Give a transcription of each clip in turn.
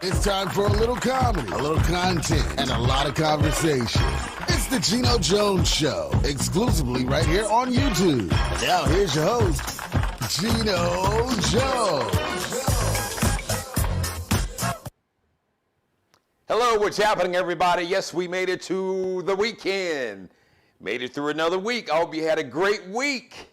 It's time for a little comedy, a little content, and a lot of conversation. It's the Geno Jones Show, exclusively right here on YouTube. And now here's your host, Geno Jones. Hello, what's happening, everybody? Yes, we made it to the weekend. Made it through another week. I hope you had a great week.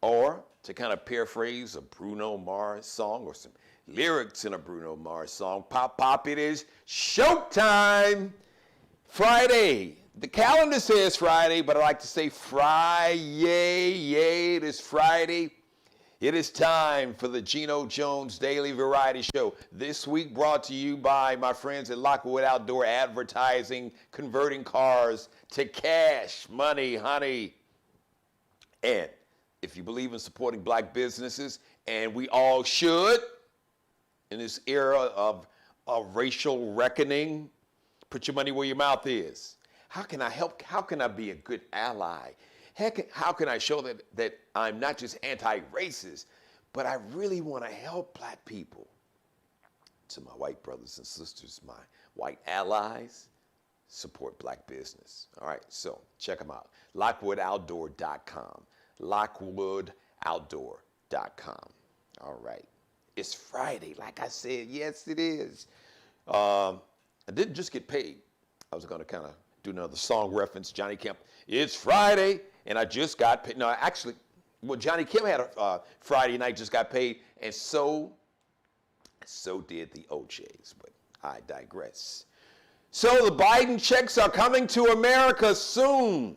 Or, to kind of paraphrase a Bruno Mars song or some lyrics in a Bruno Mars song, pop, pop, it is showtime. Friday. The calendar says Friday, but I like to say Friday. Yay, it is Friday. It is time for the Geno Jones Daily Variety Show. This week brought to you by my friends at Lockwood Outdoor Advertising, converting cars to cash, money, honey. And if you believe in supporting black businesses, and we all should, in this era of racial reckoning, put your money where your mouth is. How can I help? How can I be a good ally? Heck, how can I show that I'm not just anti-racist, but I really want to help black people? To my white brothers and sisters, my white allies, support black business. All right, so check them out. LockwoodOutdoor.com. LockwoodOutdoor.com. All right. It's Friday, like I said. Yes, it is. I didn't just get paid. I was going to kind of do another song reference. Johnny Kemp. It's Friday, and I just got paid. No, actually, well, Johnny Kemp had a Friday night, just got paid, and so did the OJs. But I digress. So the Biden checks are coming to America soon.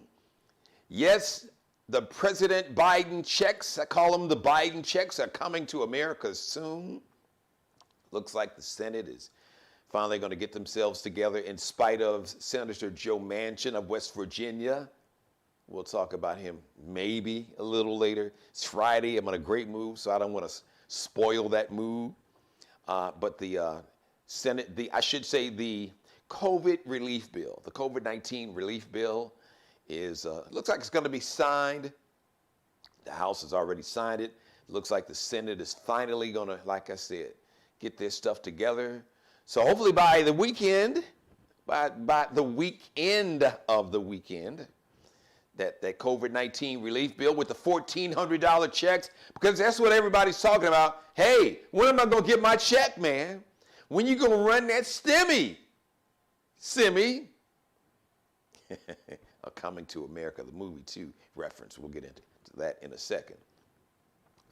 Yes, the President Biden checks, I call them the Biden checks, are coming to America soon. Looks like the Senate is finally going to get themselves together in spite of Senator Joe Manchin of West Virginia. We'll talk about him maybe a little later. It's Friday. I'm in a great mood, so I don't want to spoil that mood. But the Senate, I should say the COVID relief bill, the COVID-19 relief bill, looks like it's going to be signed. The House has already signed it. Looks like the Senate is finally going to, like I said, get their stuff together. So hopefully by the weekend, by the weekend of the weekend, that COVID-19 relief bill with the $1,400 checks, because that's what everybody's talking about. Hey, when am I going to get my check, man? When you going to run that stimmy? Simmy. Coming to America, the movie too, reference. We'll get into that in a second.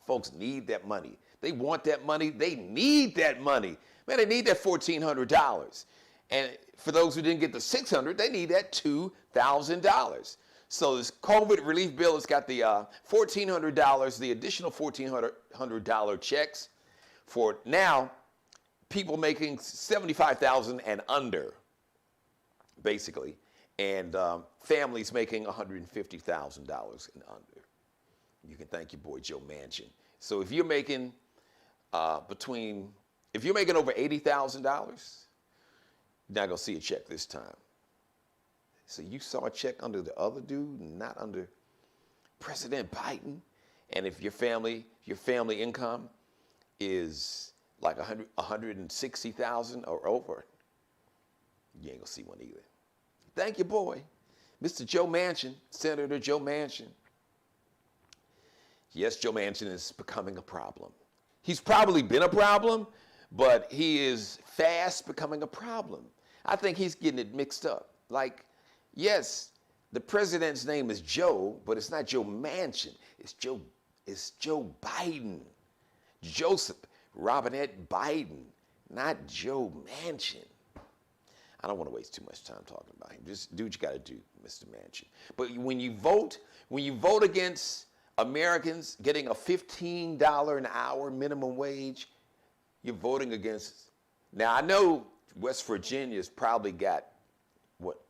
Folks need that money. They want that money. They need that money. Man, they need that $1,400. And for those who didn't get the $600, they need that $2,000. So this COVID relief bill has got the $1,400, the additional $1,400 checks for now people making $75,000 and under, basically. And families making $150,000 and under. You can thank your boy Joe Manchin. So if you're making over $80,000, you're not gonna see a check this time. So you saw a check under the other dude, not under President Biden. And if your family income is like $160,000 or over, you ain't gonna see one either. Thank you, boy, Mr. Joe Manchin, Senator Joe Manchin. Yes, Joe Manchin is becoming a problem. He's probably been a problem, but he is fast becoming a problem. I think he's getting it mixed up. Like, yes, the president's name is Joe, but it's not Joe Manchin. It's Joe Biden. Joseph Robinette Biden, not Joe Manchin. I don't want to waste too much time talking about him. Just do what you got to do, Mr. Manchin. But when you vote against Americans getting a $15 an hour minimum wage, you're voting against. Now, I know West Virginia's probably got,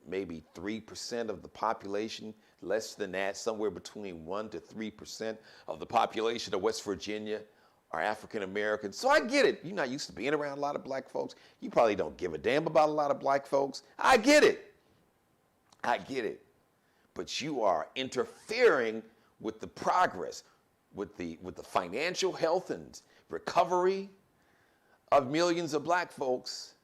maybe 3% of the population, less than that, somewhere between 1% to 3% of the population of West Virginia are African Americans. So I get it. You're not used to being around a lot of black folks. You probably don't give a damn about a lot of black folks. I get it. But you are interfering with the progress, with the financial health and recovery of millions of black folks,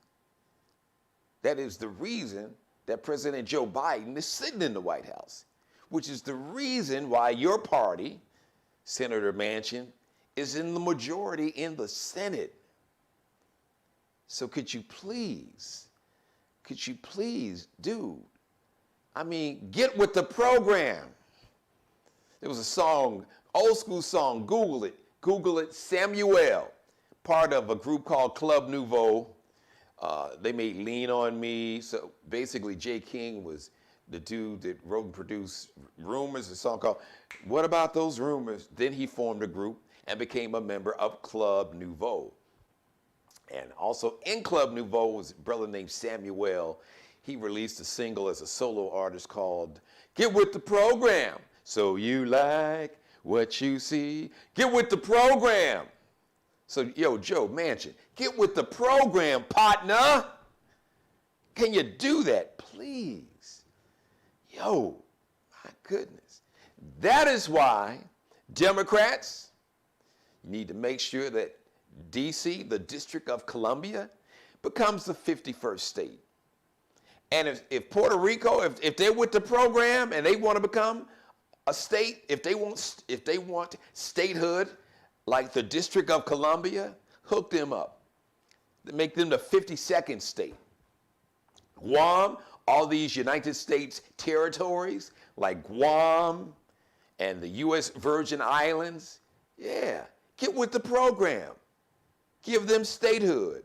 that is the reason that President Joe Biden is sitting in the White House, which is the reason why your party, Senator Manchin, is in the majority in the Senate. So could you please, dude, I mean, get with the program. There was a song, old school song, Google it, Samuel, part of a group called Club Nouveau. They made Lean on Me. So basically, Jay King was the dude that wrote and produced Rumors, a song called What About Those Rumors? Then he formed a group and became a member of Club Nouveau. And also in Club Nouveau was a brother named Samuel. He released a single as a solo artist called Get With the Program. So you like what you see? Get with the program. So, yo, Joe Manchin, get with the program, partner. Can you do that, please? Yo, my goodness. That is why Democrats need to make sure that D.C., the District of Columbia, becomes the 51st state. And if Puerto Rico, if they're with the program and they want to become a state, if they want statehood like the District of Columbia, hook them up. Make them the 52nd state. Guam, all these United States territories like Guam and the U.S. Virgin Islands, yeah, get with the program. Give them statehood.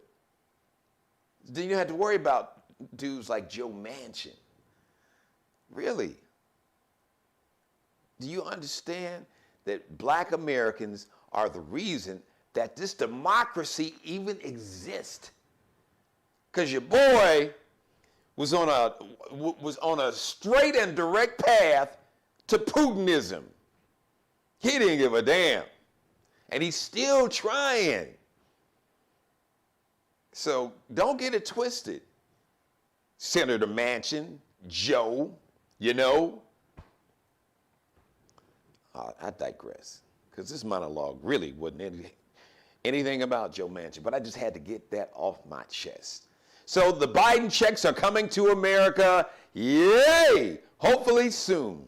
Then you don't have to worry about dudes like Joe Manchin. Really? Do you understand that black Americans are the reason that this democracy even exists? Because your boy was on a straight and direct path to Putinism. He didn't give a damn. And he's still trying. So don't get it twisted. Senator Manchin, Joe, you know. I digress, because this monologue really wasn't anything about Joe Manchin, but I just had to get that off my chest. So the Biden checks are coming to America, yay, hopefully soon.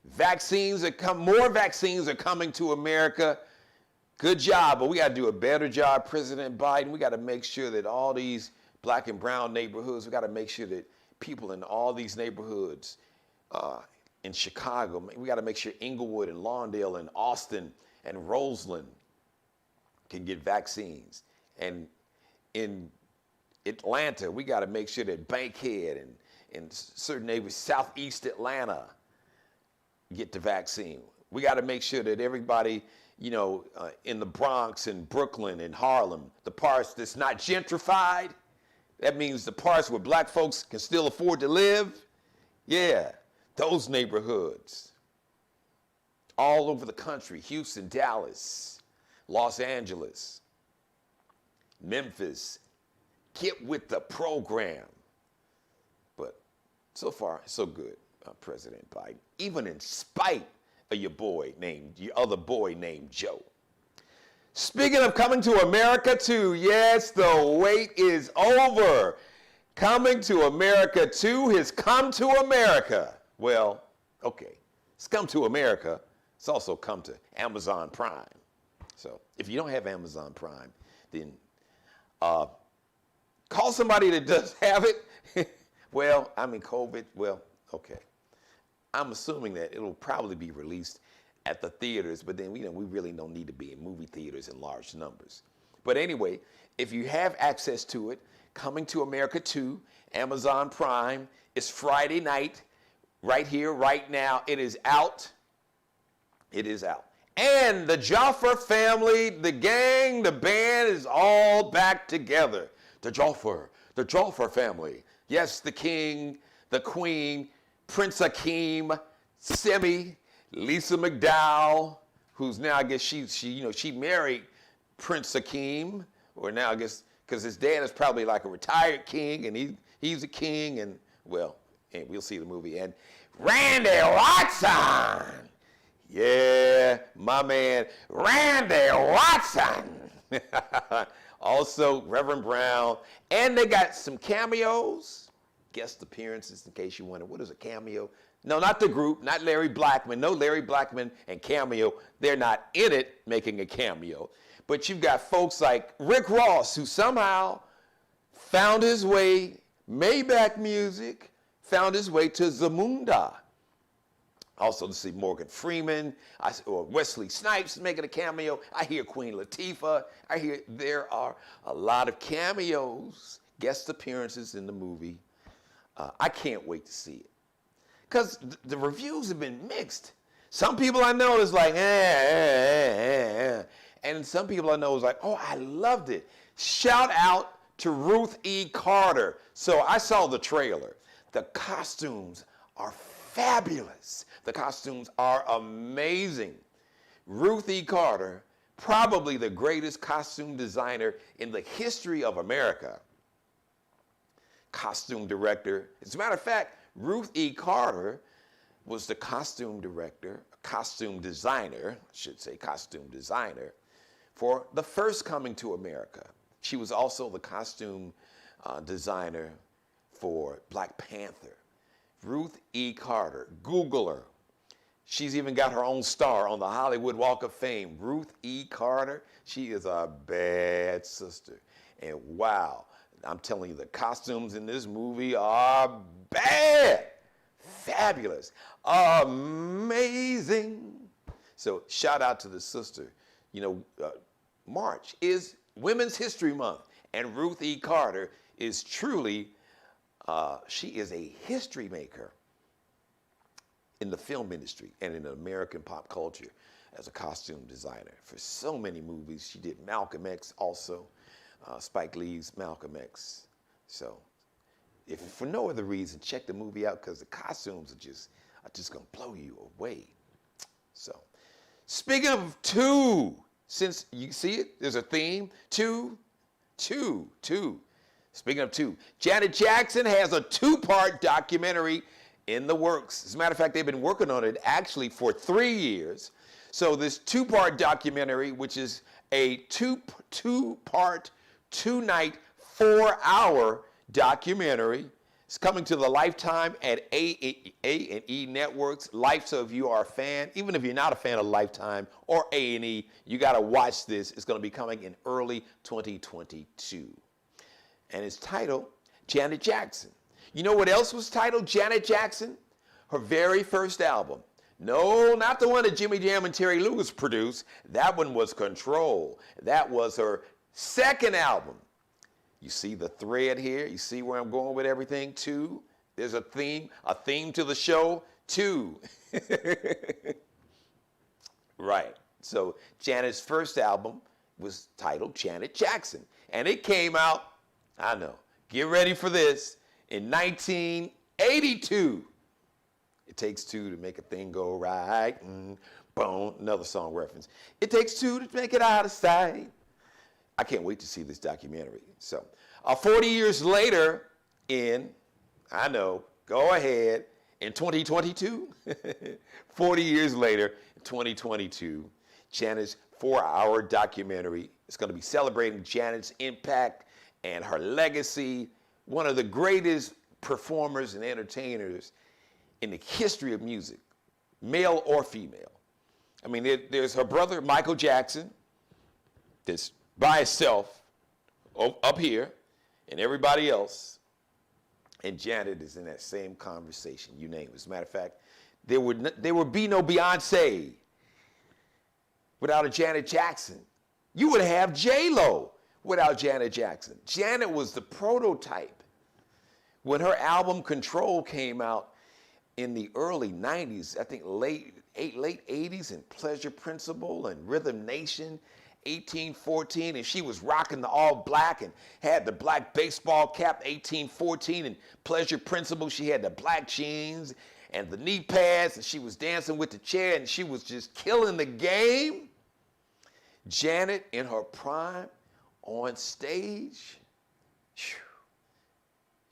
More vaccines are coming to America. Good job, but we got to do a better job, President Biden. We got to make sure that all these black and brown neighborhoods, we got to make sure that people in all these neighborhoods, in Chicago, we got to make sure Inglewood and Lawndale and Austin and Roseland can get vaccines. And in Atlanta, we got to make sure that Bankhead and certain neighborhoods, Southeast Atlanta, get the vaccine. We got to make sure that everybody, in the Bronx and Brooklyn and Harlem, the parts that's not gentrified, that means the parts where black folks can still afford to live, yeah, those neighborhoods. All over the country, Houston, Dallas, Los Angeles, Memphis, get with the program. But so far, so good, President Biden, even in spite of your other boy named Joe. Speaking of coming to America too, yes, the wait is over. Coming to America 2 has come to America. Well, okay, it's come to America. It's also come to Amazon Prime. So if you don't have Amazon Prime, then call somebody that does have it. Well, I mean, COVID, well, okay. I'm assuming that it'll probably be released at the theaters, but then we really don't need to be in movie theaters in large numbers. But anyway, if you have access to it, Coming to America 2, Amazon Prime, it's Friday night, right here, right now. It is out. It is out. And the Joffer family, the gang, the band is all back together. The Joffer family. Yes, the king, the queen, Prince Akeem, Semi, Lisa McDowell, who's now, I guess she married Prince Akeem, or now I guess, because his dad is probably like a retired king, and he's a king, and well, and we'll see the movie. And Randy Watson, yeah, my man, Randy Watson. Also, Reverend Brown. And they got some cameos, guest appearances, in case you wonder, what is a cameo? No, not the group, not Larry Blackman. No, Larry Blackman and Cameo, they're not in it making a cameo. But you've got folks like Rick Ross, who somehow found his way, Maybach Music, found his way to Zamunda. Also to see Morgan Freeman, or Wesley Snipes making a cameo. I hear Queen Latifah. I hear there are a lot of cameos, guest appearances in the movie. I can't wait to see it. Because the reviews have been mixed. Some people I know is like, and some people I know is like, oh, I loved it. Shout out to Ruth E. Carter. So I saw the trailer. The costumes are fabulous. The costumes are amazing. Ruth E. Carter, probably the greatest costume designer in the history of America. Costume director. As a matter of fact, Ruth E. Carter was the costume director, costume designer, I should say costume designer, for the first Coming to America. She was also the costume designer for Black Panther. Ruth E. Carter, Google her. She's even got her own star on the Hollywood Walk of Fame. Ruth E. Carter, she is a bad sister. And wow, I'm telling you, the costumes in this movie are bad. Fabulous. Amazing. So shout out to the sister. You know, March is Women's History Month, and Ruth E. Carter is truly, she is a history maker in the film industry and in American pop culture as a costume designer for so many movies. She did Malcolm X also, Spike Lee's Malcolm X. So if for no other reason, check the movie out because the costumes are just gonna blow you away. So speaking of two, since you see it, there's a theme, two. Speaking of two, Janet Jackson has a two-part documentary in the works. As a matter of fact, they've been working on it actually for 3 years. So this two-part documentary, which is a two-part, 2-night, 4-hour documentary, is coming to the Lifetime at A&E Networks. So if you are a fan, even if you're not a fan of Lifetime or A&E, you got to watch this. It's going to be coming in early 2022. And it's titled Janet Jackson. You know what else was titled Janet Jackson? Her very first album. No, not the one that Jimmy Jam and Terry Lewis produced. That one was Control. That was her second album. You see the thread here? You see where I'm going with everything? Two. There's a theme to the show. Two. Right. So Janet's first album was titled Janet Jackson. And it came out, I know, get ready for this, in 1982. It takes two to make a thing go right. Boom, another song reference. It takes two to make it out of sight. I can't wait to see this documentary. So, 40 years later I know, go ahead, in 2022, 40 years later, in 2022, Janet's 4-hour documentary is going to be celebrating Janet's impact and her legacy, one of the greatest performers and entertainers in the history of music, male or female. I mean, there's her brother, Michael Jackson, that's by itself up here, and everybody else. And Janet is in that same conversation, you name it. As a matter of fact, there would be no Beyonce without a Janet Jackson. You would have J-Lo without Janet Jackson. Janet was the prototype. When her album Control came out in the early 90s, I think late 80s, and Pleasure Principle and Rhythm Nation, 1814, and she was rocking the all black and had the black baseball cap, 1814, and Pleasure Principle, she had the black jeans and the knee pads, and she was dancing with the chair, and she was just killing the game. Janet in her prime on stage,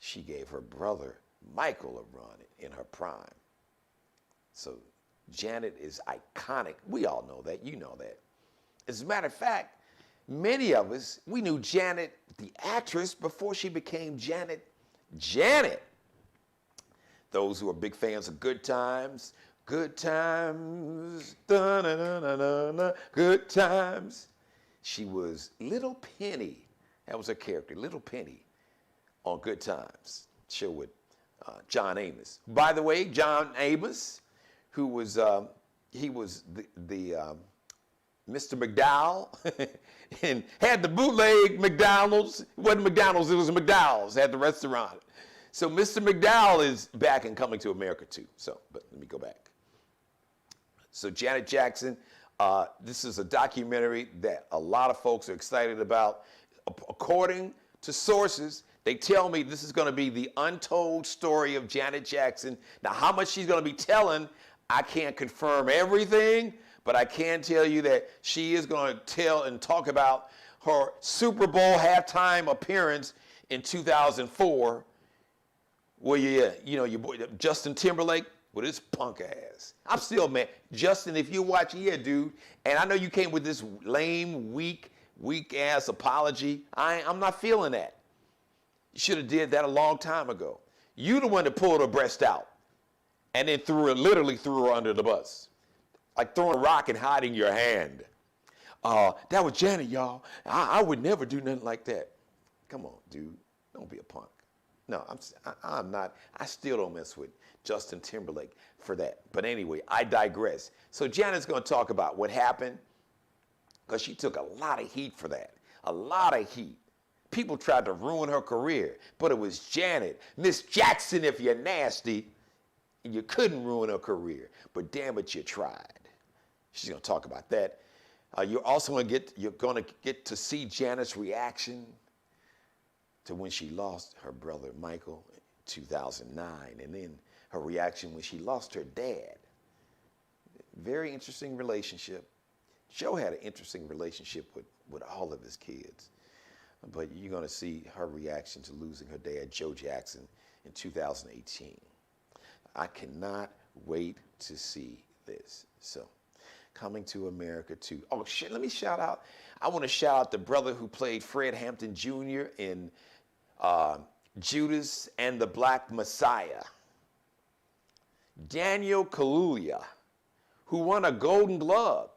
she gave her brother Michael a run in her prime. So Janet is iconic. We all know that. You know that. As a matter of fact, many of us, we knew Janet, the actress, before she became Janet. Janet. Those who are big fans of Good Times, Good Times, da-na-na-na-na-na, Good Times. She was Little Penny. That was her character, Little Penny, on Good Times. Show with John Amos. By the way, John Amos, who was he was the Mr. McDowell, and had the bootleg McDonald's. It wasn't McDonald's, it was McDowell's, had the restaurant. So Mr. McDowell is back and coming to America too. So, but let me go back. So Janet Jackson, this is a documentary that a lot of folks are excited about. According to sources, they tell me this is going to be the untold story of Janet Jackson. Now, how much she's going to be telling, I can't confirm everything, but I can tell you that she is going to tell and talk about her Super Bowl halftime appearance in 2004, where your boy Justin Timberlake with his punk ass. I'm still mad. Justin, if you watch, yeah, dude, and I know you came with this lame, weak ass apology. I'm not feeling that. You should have did that a long time ago. You the one that pulled her breast out and then literally threw her under the bus. Like throwing a rock and hiding your hand. That was Janet, y'all. I would never do nothing like that. Come on, dude. Don't be a punk. No, I'm not. I still don't mess with Justin Timberlake for that. But anyway, I digress. So Janet's going to talk about what happened, because she took a lot of heat for that. A lot of heat. People tried to ruin her career, but it was Janet. Miss Jackson, if you're nasty, you couldn't ruin her career. But damn it, you tried. She's going to talk about that. You're also going to get to see Janet's reaction to when she lost her brother Michael in 2009, and then her reaction when she lost her dad. Very interesting relationship. Joe had an interesting relationship with all of his kids, but you're going to see her reaction to losing her dad, Joe Jackson, in 2018. I cannot wait to see this. So, coming to America too. Oh shit, let me shout out. I want to shout out the brother who played Fred Hampton Jr. in Judas and the Black Messiah. Daniel Kaluuya, who won a Golden Glove.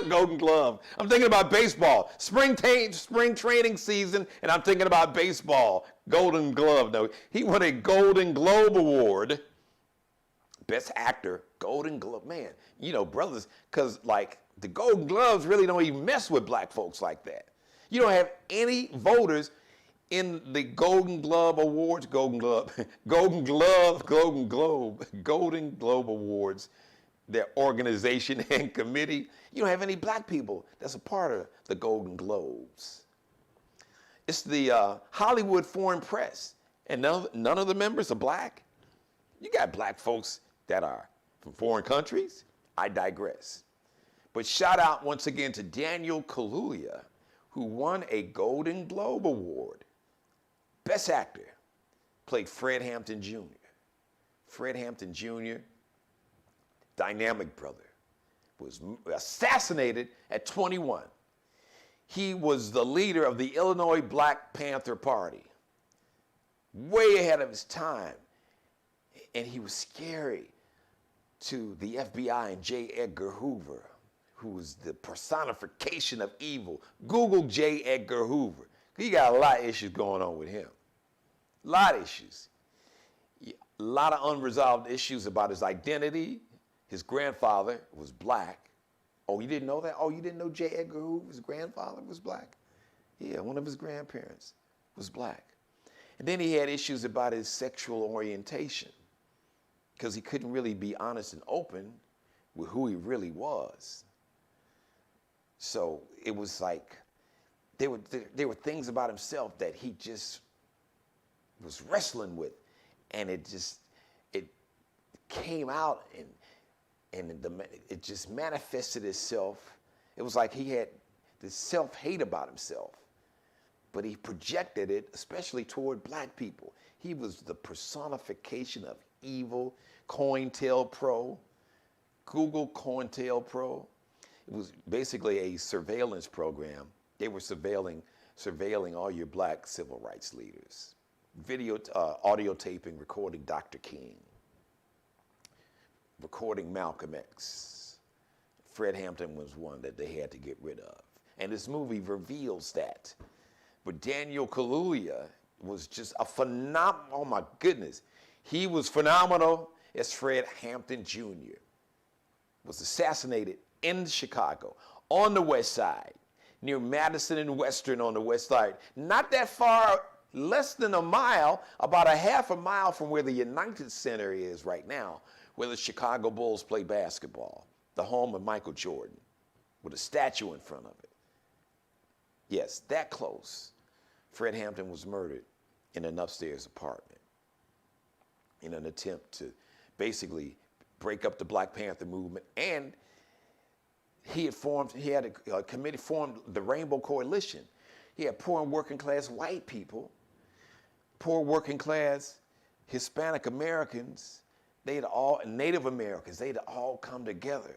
Golden Glove. I'm thinking about baseball. Spring training season, and I'm thinking about baseball. Golden Glove. No, he won a Golden Globe Award. Best Actor, Golden Globe. Man, brothers, because like the Golden Gloves really don't even mess with black folks like that. You don't have any voters in the Golden Globe Awards, Golden Globe Awards, their organization and committee. You don't have any black people that's a part of the Golden Globes. It's the Hollywood Foreign Press, and none of the members are black. You got black folks that are from foreign countries. I digress. But shout out once again to Daniel Kaluuya, who won a Golden Globe Award. Best Actor, played Fred Hampton Jr. Fred Hampton Jr., dynamic brother, was assassinated at 21. He was the leader of the Illinois Black Panther Party, way ahead of his time. And he was scary to the FBI and J. Edgar Hoover, who was the personification of evil. Google J. Edgar Hoover. He got a lot of issues going on with him. A lot of issues. A lot of unresolved issues about his identity. His grandfather was black. Oh, you didn't know that? Oh, you didn't know J. Edgar Hoover's grandfather was black? Yeah, one of his grandparents was black. And then he had issues about his sexual orientation, because he couldn't really be honest and open with who he really was. So it was like there were things about himself that he just was wrestling with, and it came out and it just manifested itself. It was like he had this self-hate about himself, but he projected it, especially toward black people. He was the personification of evil. COINTELPRO, Google COINTELPRO. It was basically a surveillance program. They were surveilling all your black civil rights leaders. Audio taping, recording Dr. King, recording Malcolm X. Fred Hampton was one that they had to get rid of. And this movie reveals that. But Daniel Kaluuya was just a phenomenal, oh my goodness. He was phenomenal as Fred Hampton Jr. was assassinated in Chicago on the west side, near Madison and Western on the west side. Not that far, less than a mile, about a half a mile from where the United Center is right now, where the Chicago Bulls play basketball, the home of Michael Jordan, with a statue in front of it. Yes, that close. Fred Hampton was murdered in an upstairs apartment in an attempt to basically break up the Black Panther movement. And he had a committee formed the Rainbow Coalition. He had poor and working class white people, poor working class Hispanic Americans, Native Americans, they'd all come together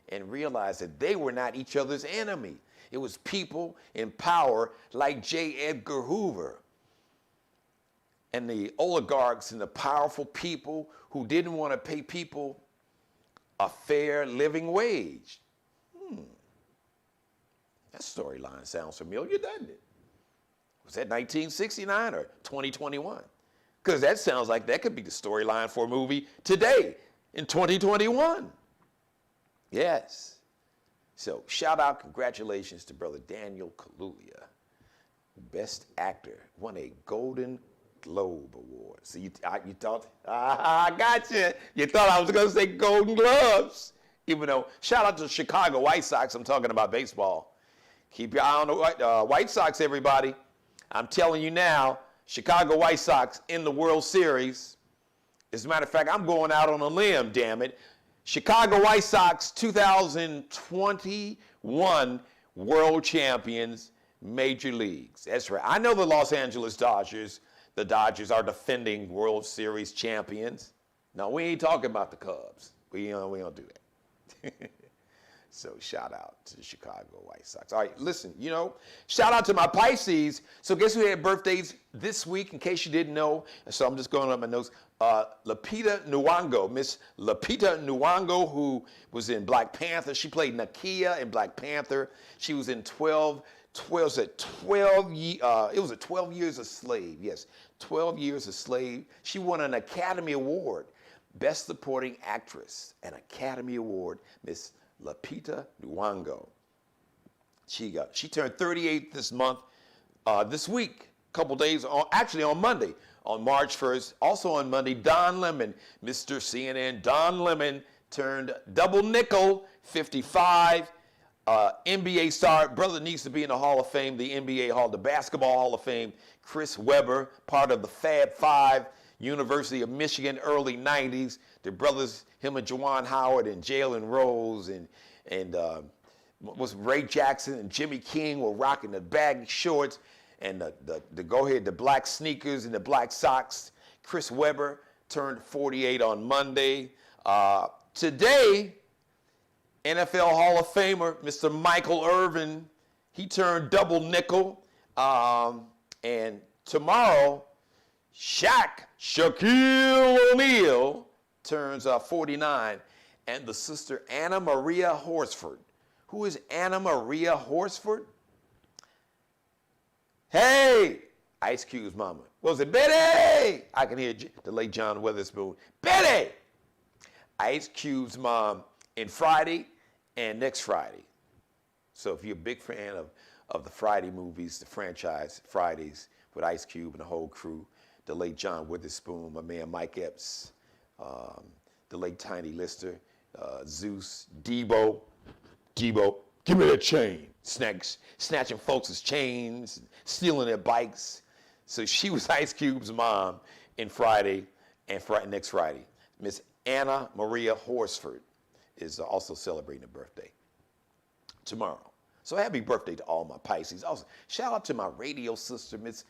and realize that they were not each other's enemy. It was people in power like J. Edgar Hoover and the oligarchs and the powerful people who didn't want to pay people a fair living wage. That storyline sounds familiar, doesn't it? Was that 1969 or 2021? Because that sounds like that could be the storyline for a movie today in 2021. Yes. So shout out, congratulations to brother Daniel Kaluuya, Best Actor, won a Golden Globe Award. So you thought, I got you. You thought I was going to say Golden Gloves. Even though, shout out to the Chicago White Sox, I'm talking about baseball. Keep your eye on the White Sox, everybody. I'm telling you now, Chicago White Sox in the World Series. As a matter of fact, I'm going out on a limb, damn it. Chicago White Sox 2021 World Champions, Major Leagues. That's right. I know the Los Angeles Dodgers. The Dodgers are defending World Series champions. No, we ain't talking about the Cubs. We don't do that. So shout out to the Chicago White Sox. All right, listen, shout out to my Pisces. So guess who had birthdays this week, in case you didn't know? So I'm just going on my notes. Lupita Nyong'o, Miss Lupita Nyong'o, who was in Black Panther. She played Nakia in Black Panther. She was in 12 Years a Slave. Yes, 12 Years a Slave. She won an Academy Award, Best Supporting Actress, an Academy Award, Miss Lupita Nyong'o. She turned 38 this week, a couple days, on Monday, on March 1st. Also on Monday, Don Lemon, Mr. CNN, Don Lemon turned double nickel, 55. NBA star, brother needs to be in the Hall of Fame, the Basketball Hall of Fame. Chris Webber, part of the Fab Five, University of Michigan, early 90s. The brothers, him and Juwan Howard and Jalen Rose and was Ray Jackson and Jimmy King were rocking the baggy shorts and the black sneakers and the black socks. Chris Webber turned 48 on Monday. Today, NFL Hall of Famer, Mr. Michael Irvin, he turned double nickel. And tomorrow, Shaquille O'Neal turns 49. And the sister Anna Maria Horsford. Who is Anna Maria Horsford? Hey, Ice Cube's mama. What was it, Betty? I can hear the late John Witherspoon. Betty! Ice Cube's mom in Friday and next Friday. So if you're a big fan of the Friday movies, the franchise Fridays with Ice Cube and the whole crew, the late John Witherspoon, my man Mike Epps, the late Tiny Lister, Zeus, Debo, give me that chain. Snatching folks' chains, stealing their bikes. So she was Ice Cube's mom in Friday and next Friday. Miss Anna Maria Horsford is also celebrating a birthday tomorrow. So happy birthday to all my Pisces. Also, shout out to my radio sister, Miss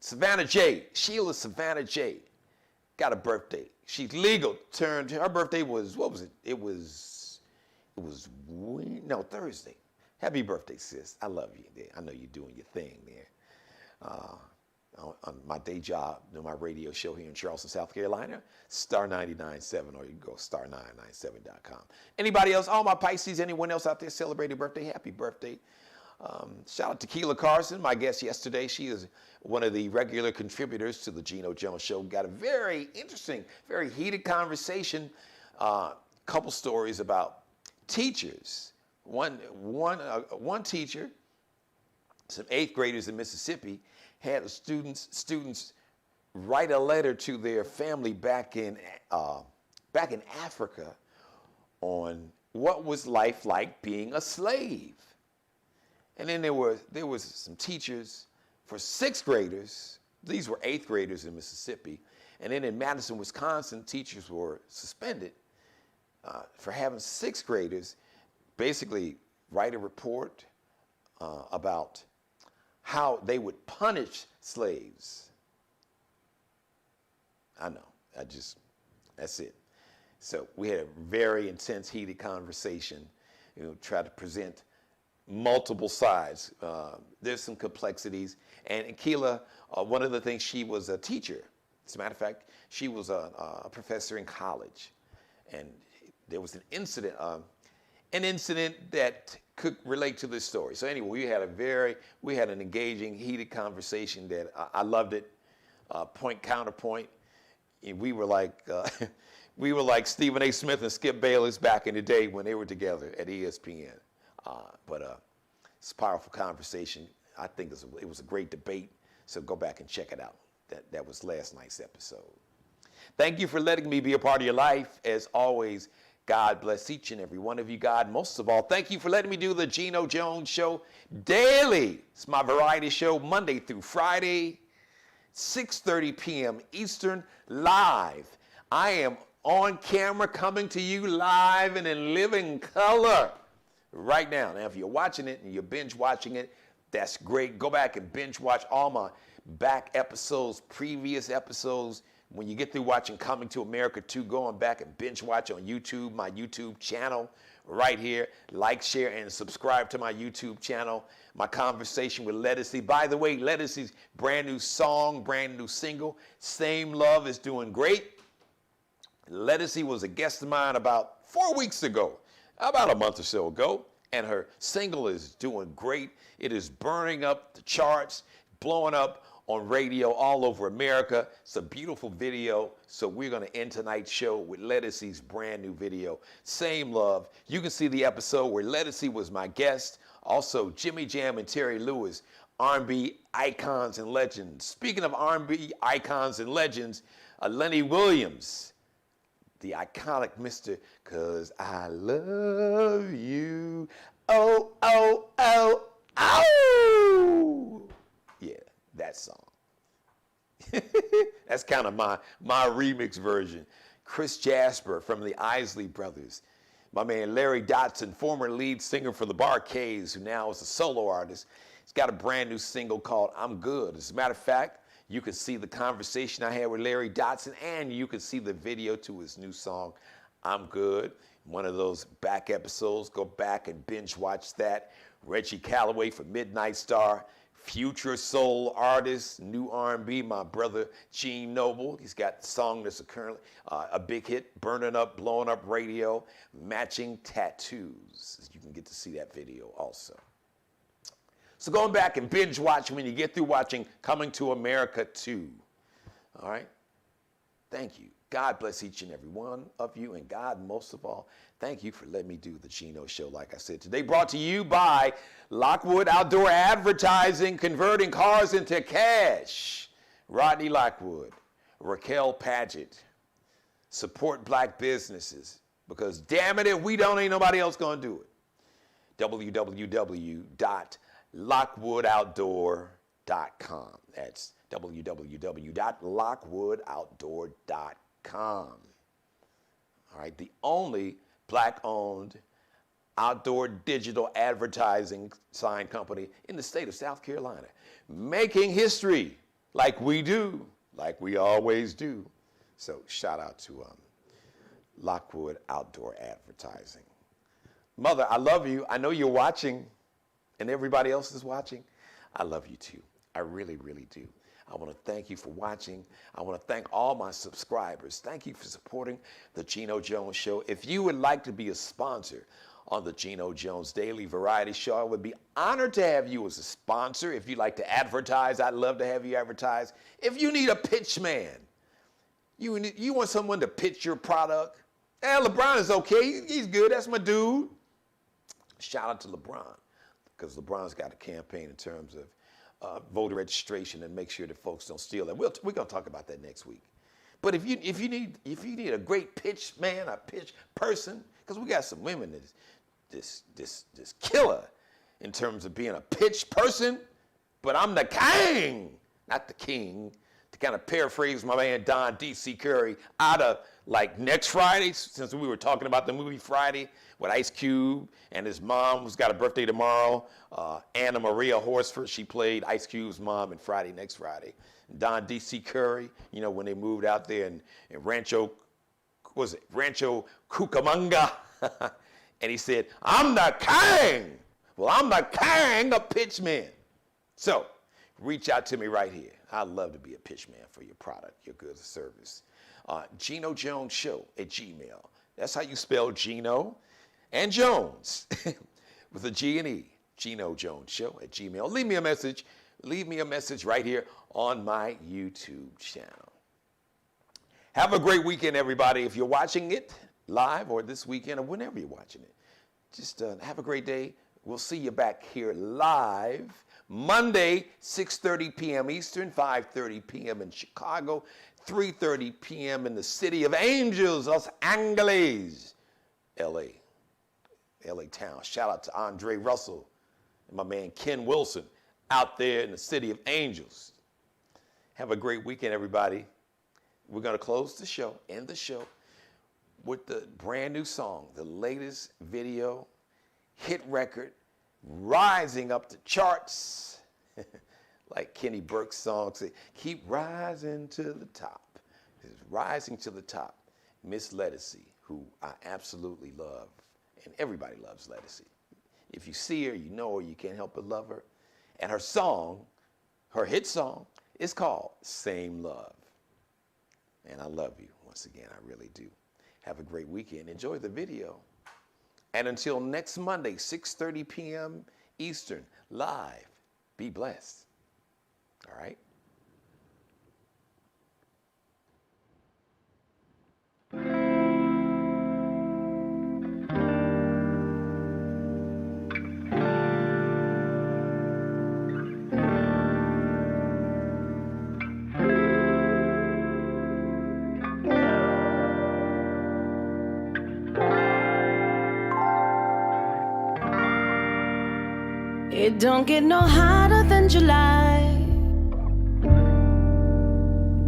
Savannah J. Sheila Savannah J. Got a birthday. She's legal. Her birthday was, what was it? It was it was Thursday. Happy birthday, sis. I love you. I know you're doing your thing there. On my day job, doing my radio show here in Charleston, South Carolina, Star 99.7, or you can go star997.com. Anybody else? All my Pisces, anyone else out there celebrating birthday? Happy birthday. Shout out to Keela Carson, my guest yesterday. She is one of the regular contributors to the Geno Jones Show. Got a very interesting, very heated conversation. Couple stories about teachers. One teacher, some 8th graders in Mississippi, had students write a letter to their family back in Africa on what was life like being a slave. And then there was some teachers for 6th graders. These were 8th graders in Mississippi. And then in Madison, Wisconsin, teachers were suspended for having 6th graders basically write a report about how they would punish slaves. I know, that's it. So we had a very intense, heated conversation, try to present multiple sides. There's some complexities. And Keela, one of the things, she was a teacher. As a matter of fact, she was a professor in college. And there was an incident that could relate to this story. So anyway, we had an engaging, heated conversation that I loved it. Point counterpoint. And we were like Stephen A. Smith and Skip Bayless back in the day when they were together at ESPN. But it's a powerful conversation. I think it was a great debate. So go back and check it out. That was last night's episode. Thank you for letting me be a part of your life. As always, God bless each and every one of you. God, most of all, thank you for letting me do the Geno Jones Show daily. It's my variety show Monday through Friday, 6:30 p.m. Eastern, live. I am on camera coming to you live and in living color right now. Now, if you're watching it and you're binge watching it, that's great. Go back and binge watch all my back episodes, previous episodes. When you get through watching Coming to America 2, go on back and binge watch on YouTube, my YouTube channel right here. Like, share, and subscribe to my YouTube channel. My conversation with Ledisi. By the way, Ledisi's brand new song, brand new single, Same Love, is doing great. Ledisi was a guest of mine about 4 weeks ago, about a month or so ago, and her single is doing great. It is burning up the charts, blowing up on radio all over America. It's a beautiful video. So we're going to end tonight's show with Ledisi's brand new video, Same Love. You can see the episode where Ledisi was my guest. Also, Jimmy Jam and Terry Lewis, R&B icons and legends. Speaking of R&B icons and legends, Lenny Williams, the iconic Mr. 'Cause I Love You. Oh, oh, oh, oh. Yeah, that song. That's kind of my remix version. Chris Jasper from the Isley Brothers. My man Larry Dotson, former lead singer for the Bar-Kays, who now is a solo artist. He's got a brand new single called I'm Good. As a matter of fact, you can see the conversation I had with Larry Dotson, and you can see the video to his new song, I'm Good. One of those back episodes, go back and binge watch that. Reggie Calloway from Midnight Star, future soul artist, new R&B, my brother Gene Noble. He's got the song that's currently a big hit, burning up, blowing up radio, Matching Tattoos. You can get to see that video also. So going back and binge watch when you get through watching Coming to America 2. All right? Thank you. God bless each and every one of you. And God, most of all, thank you for letting me do the Geno Show, like I said. Today brought to you by Lockwood Outdoor Advertising, converting cars into cash. Rodney Lockwood, Raquel Paget. Support black businesses, because damn it, if we don't, ain't nobody else going to do it. www.lockwoodoutdoor.com. That's www.lockwoodoutdoor.com. All right, the only black-owned outdoor digital advertising sign company in the state of South Carolina, making history like we do, like we always do. So shout out to Lockwood Outdoor Advertising. Mother, I love you. I know you're watching, and everybody else is watching. I love you too. I really, really do. I want to thank you for watching. I want to thank all my subscribers. Thank you for supporting the Geno Jones Show. If you would like to be a sponsor on the Geno Jones Daily Variety Show, I would be honored to have you as a sponsor. If you'd like to advertise, I'd love to have you advertise. If you need a pitch man, you want someone to pitch your product, LeBron is okay. He's good. That's my dude. Shout out to LeBron, because LeBron's got a campaign in terms of voter registration and make sure that folks don't steal it. We're going to talk about that next week. But if you need a great pitch man, a pitch person, because we got some women that's this killer in terms of being a pitch person, but I'm the king, not the king. To kind of paraphrase my man Don D.C. Curry, out of like next Friday, since we were talking about the movie Friday with Ice Cube and his mom, who's got a birthday tomorrow, Anna Maria Horsford. She played Ice Cube's mom in Friday, next Friday. Don D.C. Curry, you know, when they moved out there in Rancho Cucamonga, and he said, I'm the king. Well, I'm the king of pitchmen. So reach out to me right here. I'd love to be a pitchman for your product, your goods or service. Geno Jones Show at Gmail. That's how you spell Geno and Jones with a G and E. Geno Jones Show at Gmail. Leave me a message. Leave me a message right here on my YouTube channel. Have a great weekend, everybody. If you're watching it live or this weekend or whenever you're watching it, just have a great day. We'll see you back here live Monday, 6:30 p.m. Eastern, 5:30 p.m. in Chicago, 3:30 p.m. in the City of Angels, Los Angeles, L.A. town. Shout out to Andre Russell and my man Ken Wilson out there in the City of Angels. Have a great weekend, everybody. We're going to close the show, end the show, with the brand new song, the latest video, hit record, rising up the charts, like Kenny Burke's song say, keep rising to the top. It's rising to the top. Miss Ledisi, who I absolutely love, and everybody loves Ledisi. If you see her, you know her, you can't help but love her. And her song, her hit song, is called Same Love. And I love you, once again, I really do. Have a great weekend. Enjoy the video. And until next Monday, 6:30 p.m. Eastern, live, be blessed. All right? It don't get no hotter than July.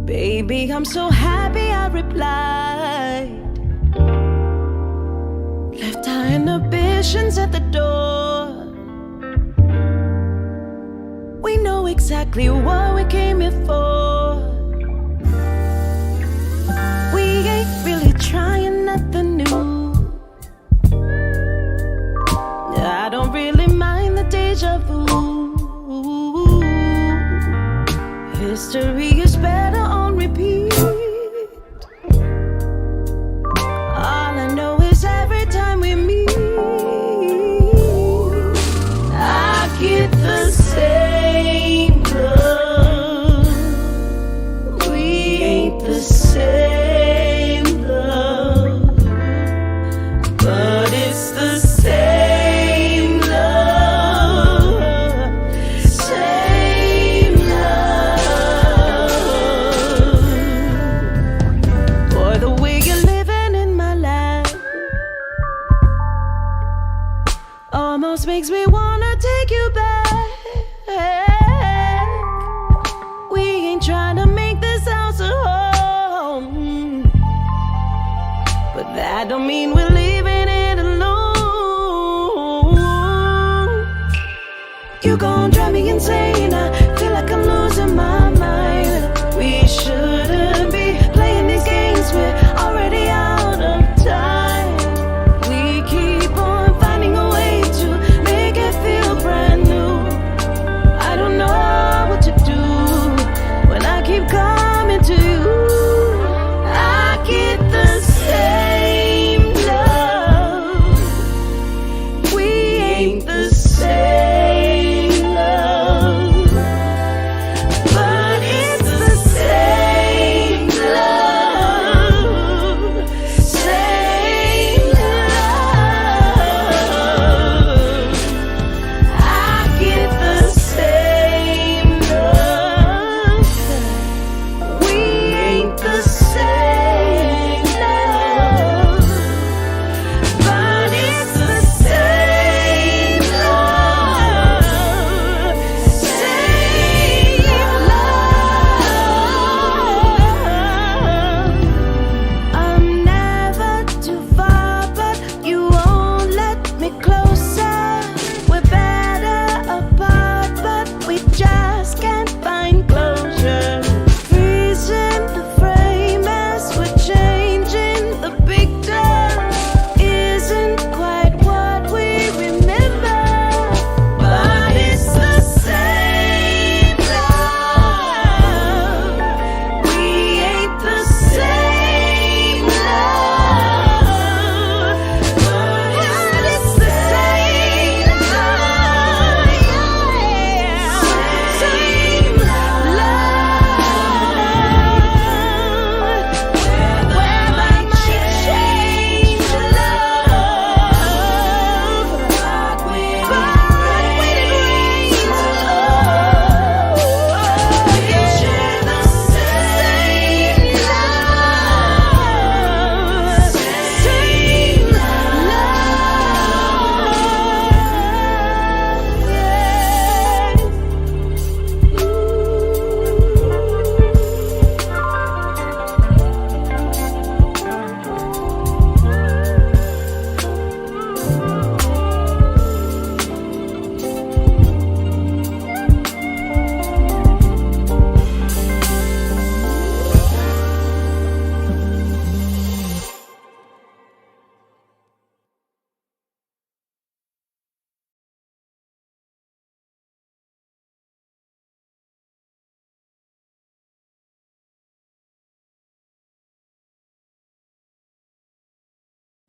Baby, I'm so happy I replied. Left our inhibitions at the door. We know exactly what we came here for. We ain't really trying nothing new. I don't really mind the deja vu. History is better on repeat. All I know is every time we meet, I get the same love. We ain't the same love, but it's the same. Makes me wanna take you back. We ain't trying to make this house a home, but that don't mean we're leaving it alone. You gon' drive me insane. I feel like I'm losing my mind. We shouldn't be playing these games. We're already out of time. We keep on finding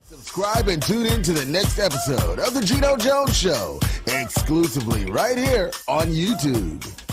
Subscribe and tune in to the next episode of The Geno Jones Show, exclusively right here on YouTube.